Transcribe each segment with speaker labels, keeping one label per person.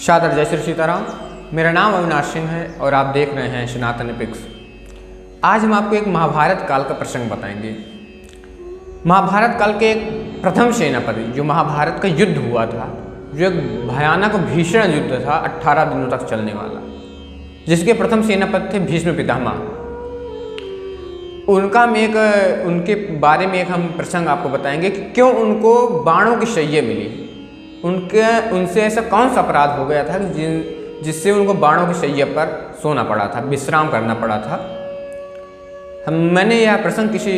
Speaker 1: शादर जय श्री सीताराम। मेरा नाम अविनाश सिंह है और आप देख रहे हैं सनातन एपिक्स। आज हम आपको एक महाभारत काल का प्रसंग बताएंगे। महाभारत काल के एक प्रथम सेनापति जो महाभारत का युद्ध हुआ था, जो एक भयानक भीषण युद्ध था 18 दिनों तक चलने वाला, जिसके प्रथम सेनापति थे भीष्म पितामह। उनके बारे में एक हम प्रसंग आपको बताएंगे कि क्यों उनको बाणों की शैय्या मिली, उनसे ऐसा कौन सा अपराध हो गया था जिससे उनको बाणों की शैय्या पर सोना पड़ा था, विश्राम करना पड़ा था। मैंने यह प्रसंग किसी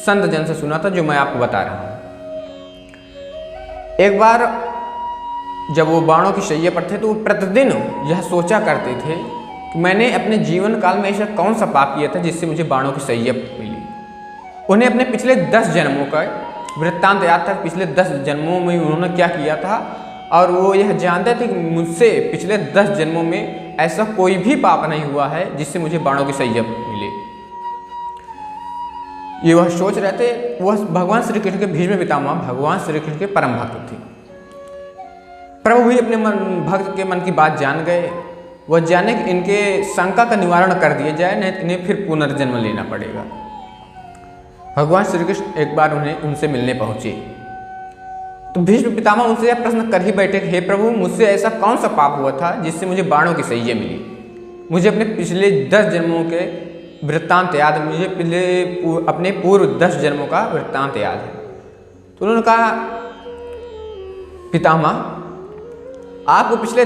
Speaker 1: संत जन से सुना था, जो मैं आपको बता रहा हूँ। एक बार जब वो बाणों की शैय्या पर थे तो वो प्रतिदिन यह सोचा करते थे कि मैंने अपने जीवन काल में ऐसा कौन सा पाप किया था जिससे मुझे बाणों की शैय्या मिली। उन्हें अपने पिछले 10 जन्मों का वृत्तांत याद था, पिछले 10 जन्मों में उन्होंने क्या किया था, और वो यह जानते थे कि मुझसे पिछले 10 जन्मों में ऐसा कोई भी पाप नहीं हुआ है जिससे मुझे बाणों की शैय्या मिले। ये वह सोच रहे थे। वह भगवान श्री कृष्ण के भीष्म पितामह भगवान श्री कृष्ण के परम भक्त थे। प्रभु भी अपने भक्त के मन की बात जान गए। वह जाने कि इनके शंका का निवारण कर दिया जाए, नहीं इन्हें फिर पुनर्जन्म लेना पड़ेगा। भगवान श्री कृष्ण एक बार उनसे मिलने पहुंचे तो भीष्म पितामह उनसे यह प्रश्न कर ही बैठे, हे प्रभु, मुझसे ऐसा कौन सा पाप हुआ था जिससे मुझे बाणों की शैय्या मिली। मुझे अपने पिछले 10 जन्मों के वृत्तांत याद है, मुझे अपने पूर्व 10 जन्मों का वृत्तांत याद है। तो उन्होंने कहा, पितामह, आपको पिछले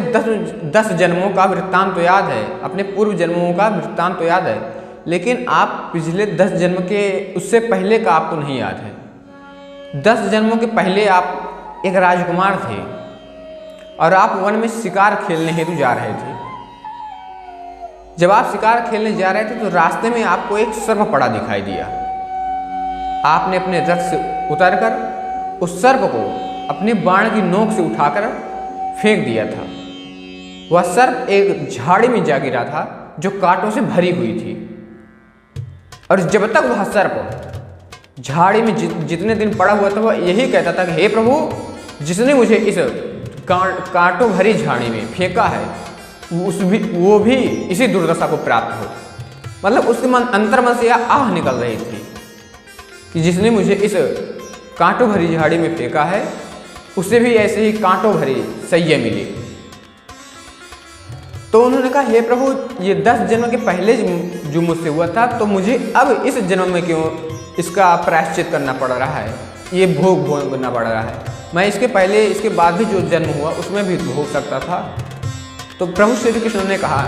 Speaker 1: 10 जन्मों का वृत्तांत तो याद है, अपने पूर्व जन्मों का वृत्तांत तो याद है, लेकिन आप पिछले 10 जन्म के उससे पहले का आपको नहीं याद है। 10 जन्मों के पहले आप एक राजकुमार थे और आप वन में शिकार खेलने हेतु जा रहे थे। जब आप शिकार खेलने जा रहे थे तो रास्ते में आपको एक सर्प पड़ा दिखाई दिया। आपने अपने रथ से उतरकर उस सर्प को अपने बाण की नोक से उठाकर फेंक दिया था। वह सर्प एक झाड़ी में जा गिरा था जो कांटों से भरी हुई थी, और जब तक वह सर्प झाड़ी में जितने दिन पड़ा हुआ था वह यही कहता था कि हे प्रभु, जिसने मुझे इस कांटों भरी झाड़ी में फेंका है वो भी इसी दुर्दशा को प्राप्त हो। मतलब उसके अंतर्मन से यह आह निकल रही थी कि जिसने मुझे इस कांटों भरी झाड़ी में फेंका है उसे भी ऐसे ही कांटों भरी शैय्या मिली। तो उन्होंने कहा, हे प्रभु, ये 10 जन्म के पहले जो मुझसे हुआ था तो मुझे अब इस जन्म में क्यों इसका प्रायश्चित करना पड़ रहा है, ये भोग भोगना पड़ रहा है। मैं इसके पहले इसके बाद भी जो जन्म हुआ उसमें भी भोग सकता था। तो प्रभु श्री कृष्ण ने कहा,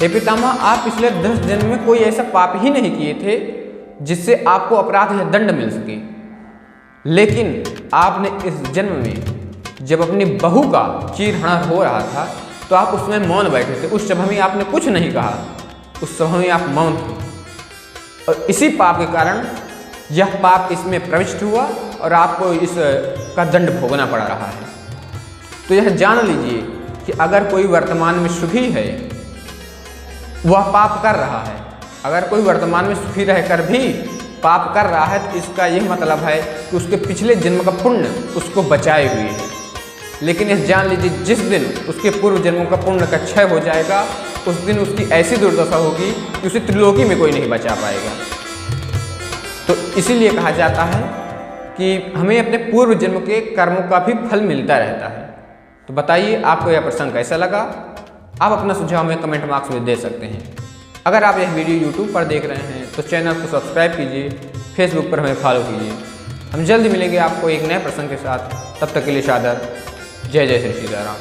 Speaker 1: हे पितामह, आप पिछले 10 जन्म में कोई ऐसा पाप ही नहीं किए थे जिससे आपको अपराध या दंड मिल सके, लेकिन आपने इस जन्म में जब अपनी बहू का चीरहरण हो रहा था तो आप उसमें मौन बैठे थे। उस सभा में आपने कुछ नहीं कहा, उस सभा में आप मौन थे, और इसी पाप के कारण यह पाप इसमें प्रविष्ट हुआ और आपको इसका दंड भोगना पड़ रहा है। तो यह जान लीजिए कि अगर कोई वर्तमान में सुखी है वह पाप कर रहा है, अगर कोई वर्तमान में सुखी रहकर भी पाप कर रहा है तो इसका यह मतलब है कि उसके पिछले जन्म का पुण्य उसको बचाए हुए है। लेकिन यह जान लीजिए, जिस दिन उसके पूर्व जन्मों का पुण्य का क्षय हो जाएगा उस दिन उसकी ऐसी दुर्दशा होगी कि उसे त्रिलोकी में कोई नहीं बचा पाएगा। तो इसीलिए कहा जाता है कि हमें अपने पूर्व जन्म के कर्मों का भी फल मिलता रहता है। तो बताइए आपको यह प्रसंग कैसा लगा। आप अपना सुझाव में कमेंट बॉक्स में दे सकते हैं। अगर आप यह वीडियो यूट्यूब पर देख रहे हैं तो चैनल को सब्सक्राइब कीजिए, फेसबुक पर हमें फॉलो कीजिए। हम जल्द मिलेंगे आपको एक नए प्रसंग के साथ। तब तक के लिए शादर जय जय श्री सीताराम।